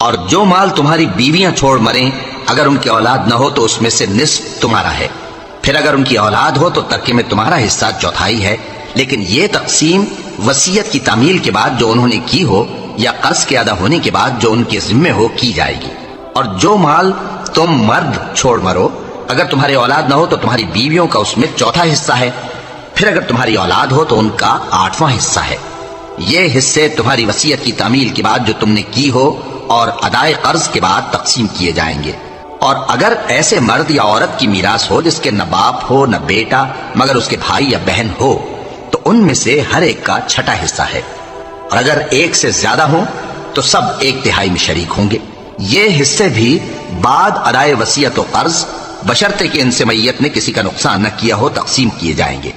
اور جو مال تمہاری بیویاں چھوڑ مریں اگر ان کی اولاد نہ ہو تو اس میں سے نصف تمہارا ہے، پھر اگر ان کی اولاد ہو تو ترکے میں تمہارا حصہ چوتھائی ہے، لیکن یہ تقسیم وصیت کی تعمیل کے بعد جو انہوں نے کی ہو یا قرض کے ادا ہونے کے بعد جو ان کے ذمے ہو کی جائے گی۔ اور جو مال تم مرد چھوڑ مرو اگر تمہاری اولاد نہ ہو تو تمہاری بیویوں کا اس میں چوتھا حصہ ہے، پھر اگر تمہاری اولاد ہو تو ان کا 8واں حصہ ہے۔ یہ حصے تمہاری وصیت کی تعمیل کے بعد جو تم نے کی ہو اور ادائے قرض کے بعد تقسیم کیے جائیں گے۔ اور اگر ایسے مرد یا عورت کی میراث ہو جس کے نہ باپ ہو نہ بیٹا مگر اس کے بھائی یا بہن ہو تو ان میں سے ہر ایک کا چھٹا حصہ ہے، اور اگر ایک سے زیادہ ہوں تو سب 1/3 میں شریک ہوں گے۔ یہ حصے بھی بعد ادائے وصیت و قرض بشرطے کہ ان سے میت نے کسی کا نقصان نہ کیا ہو تقسیم کیے جائیں گے۔